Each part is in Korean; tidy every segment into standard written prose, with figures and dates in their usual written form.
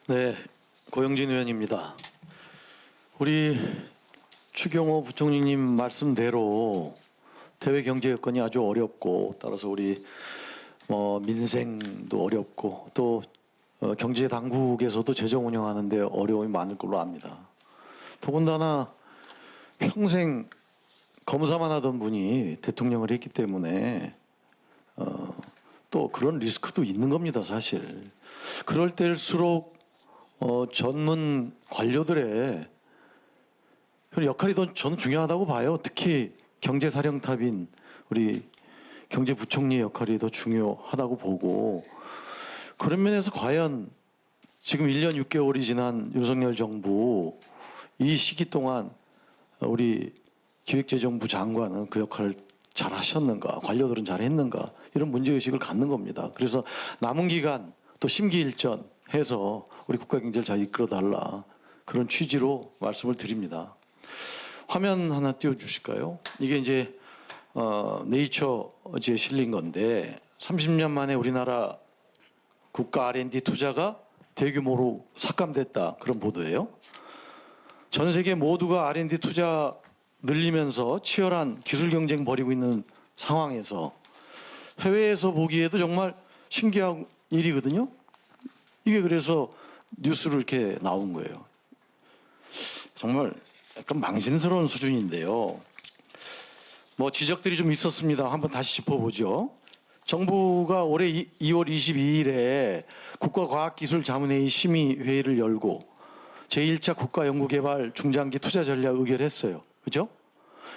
네, 고영진 의원입니다. 우리 추경호 부총리님 말씀대로 대외 경제 여건이 아주 어렵고 따라서 우리 민생도 어렵고 또 경제 당국에서도 재정 운영하는데 어려움이 많을 걸로 압니다. 더군다나 평생 검사만 하던 분이 대통령을 했기 때문에 또 그런 리스크도 있는 겁니다, 사실. 그럴 때일수록 전문 관료들의 역할이 더 저는 중요하다고 봐요. 특히 경제사령탑인 우리 경제부총리의 역할이 더 중요하다고 보고, 그런 면에서 과연 지금 1년 6개월이 지난 윤석열 정부 이 시기 동안 우리 기획재정부 장관은 그 역할을 잘 하셨는가, 관료들은 잘 했는가, 이런 문제의식을 갖는 겁니다. 그래서 남은 기간 또 심기일전 해서 우리 국가 경제를 잘 이끌어 달라, 그런 취지로 말씀을 드립니다. 화면 하나 띄워주실까요? 이게 이제 네이처지에 실린 건데 30년 만에 우리나라 국가 R&D 투자가 대규모로 삭감됐다, 그런 보도예요. 전 세계 모두가 R&D 투자 늘리면서 치열한 기술 경쟁 벌이고 있는 상황에서 해외에서 보기에도 정말 신기한 일이거든요. 이게 그래서 뉴스로 이렇게 나온 거예요. 정말 약간 망신스러운 수준인데요. 지적들이 좀 있었습니다. 한번 다시 짚어보죠. 정부가 올해 2월 22일에 국가과학기술자문회의 심의회의를 열고 제1차 국가연구개발 중장기 투자 전략 의결했어요. 그죠?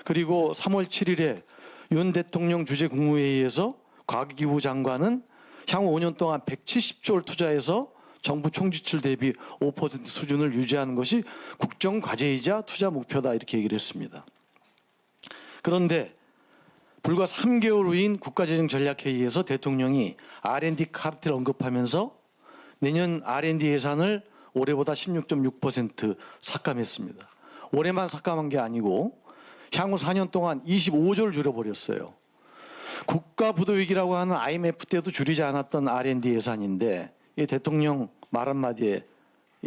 그리고 3월 7일에 윤 대통령 주재 국무회의에서 과기부 장관은 향후 5년 동안 170조를 투자해서 정부 총지출 대비 5% 수준을 유지하는 것이 국정과제이자 투자 목표다, 이렇게 얘기를 했습니다. 그런데 불과 3개월 후인 국가재정전략회의에서 대통령이 R&D 카르텔을 언급하면서 내년 R&D 예산을 올해보다 16.6% 삭감했습니다. 올해만 삭감한 게 아니고 향후 4년 동안 25조를 줄여버렸어요. 국가부도위기라고 하는 IMF 때도 줄이지 않았던 R&D 예산인데 이 대통령 말 한마디에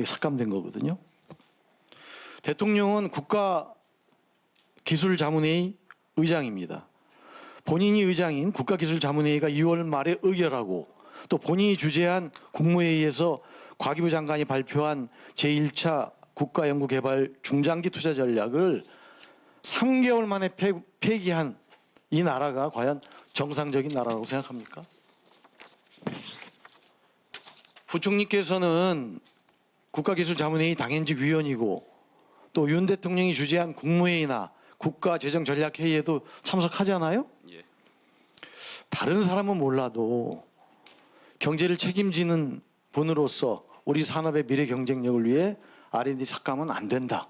삭감된 거거든요. 대통령은 국가기술자문회의 의장입니다. 본인이 의장인 국가기술자문회의가 2월 말에 의결하고 또 본인이 주재한 국무회의에서 과기부 장관이 발표한 제1차 국가연구개발 중장기 투자 전략을 3개월 만에 폐기한 이 나라가 과연 정상적인 나라라고 생각합니까? 부총리께서는 국가기술자문회의 당연직 위원이고 또 윤 대통령이 주재한 국무회의나 국가재정전략회의에도 참석하잖아요. 예. 다른 사람은 몰라도 경제를 책임지는 분으로서 우리 산업의 미래 경쟁력을 위해 R&D 삭감은 안 된다.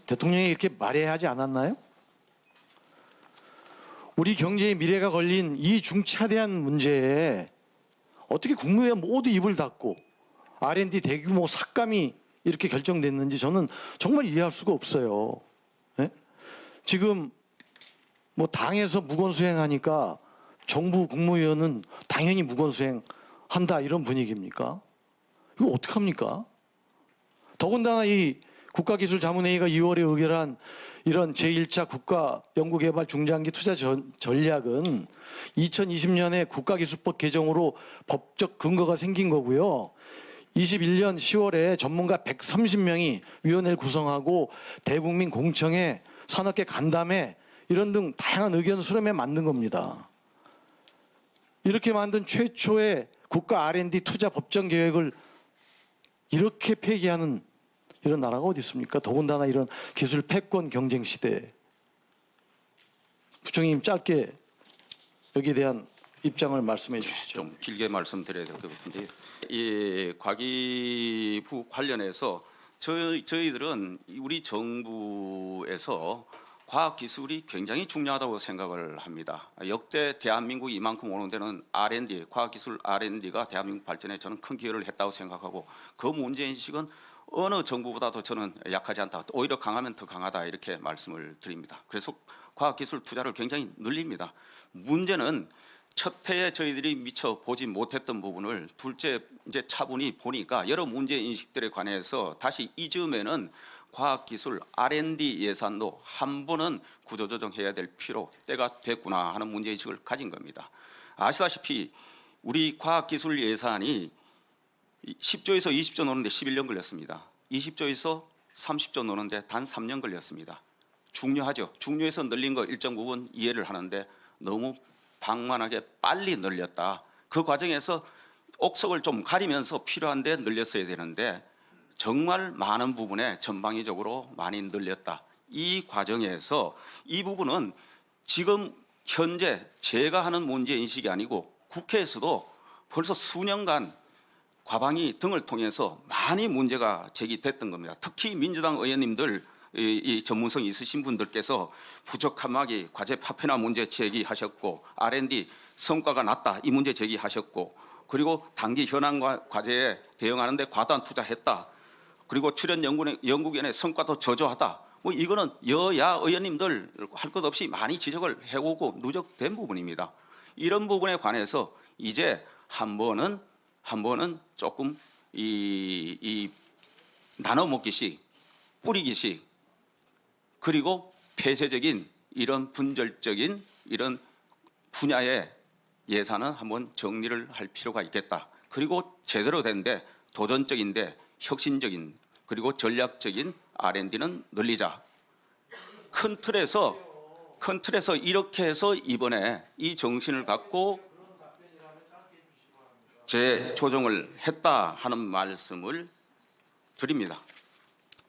대통령이 이렇게 말해야 하지 않았나요? 우리 경제의 미래가 걸린 이 중차대한 문제에 어떻게 국무회의 모두 입을 닫고 R&D 대규모 삭감이 이렇게 결정됐는지 저는 정말 이해할 수가 없어요. 네? 지금 당에서 무건수행하니까 정부 국무위원은 당연히 무건수행한다, 이런 분위기입니까? 이거 어떡합니까? 더군다나 이 국가기술자문회의가 2월에 의결한 이런 제1차 국가연구개발 중장기 투자 전략은 2020년에 국가기술법 개정으로 법적 근거가 생긴 거고요. 21년 10월에 전문가 130명이 위원회를 구성하고 대국민 공청회, 산업계 간담회 이런 등 다양한 의견 수렴에 만든 겁니다. 이렇게 만든 최초의 국가 R&D 투자 법정 계획을 이렇게 폐기하는 이런 나라가 어디 있습니까? 더군다나 이런 기술 패권 경쟁 시대에. 부총리님, 짧게 여기에 대한 입장을 말씀해 주시죠. 좀 길게 말씀드려야 될 것 같은데, 이 과기부 관련해서 저희들은 우리 정부에서 과학기술이 굉장히 중요하다고 생각을 합니다. 역대 대한민국이 이만큼 오는 데는 R&D, 과학기술 R&D가 대한민국 발전에 저는 큰 기여를 했다고 생각하고, 그 문제인식은 어느 정부보다도 저는 약하지 않다, 오히려 강하면 더 강하다, 이렇게 말씀을 드립니다. 그래서 과학기술 투자를 굉장히 늘립니다. 문제는 첫 해에 저희들이 미처 보지 못했던 부분을 둘째 이제 차분히 보니까 여러 문제 인식들에 관해서 다시 이 즈음에는 과학기술 R&D 예산도 한 번은 구조조정해야 될 때가 됐구나 하는 문제인식을 가진 겁니다. 아시다시피 우리 과학기술 예산이 10조에서 20조 노는데 11년 걸렸습니다. 20조에서 30조 노는데 단 3년 걸렸습니다. 중요하죠. 중요해서 늘린 거 일정 부분 이해를 하는데 너무 방만하게 빨리 늘렸다. 그 과정에서 옥석을 좀 가리면서 필요한데 늘렸어야 되는데 정말 많은 부분에 전방위적으로 많이 늘렸다. 이 과정에서 이 부분은 지금 현재 제가 하는 문제인식이 아니고 국회에서도 벌써 수년간 과방위 등을 통해서 많이 문제가 제기됐던 겁니다. 특히 민주당 의원님들 이 전문성이 있으신 분들께서 부족함하기 과제 파편화 문제 제기하셨고 R&D 성과가 낮다 이 문제 제기하셨고 그리고 단기 현안 과제에 대응하는데 과도한 투자했다. 그리고 출연 연구위원회 성과도 저조하다. 뭐 이거는 여야 의원님들 할 것 없이 많이 지적을 해오고 누적된 부분입니다. 이런 부분에 관해서 이제 한 번은 조금 이 나눠 먹기식, 뿌리기식, 그리고 폐쇄적인 이런 분절적인 이런 분야의 예산은 한번 정리를 할 필요가 있겠다. 그리고 제대로 된데 도전적인데 혁신적인 그리고 전략적인 R&D는 늘리자. 큰 틀에서 이렇게 해서 이번에 이 정신을 갖고 재조정을 했다 하는 말씀을 드립니다.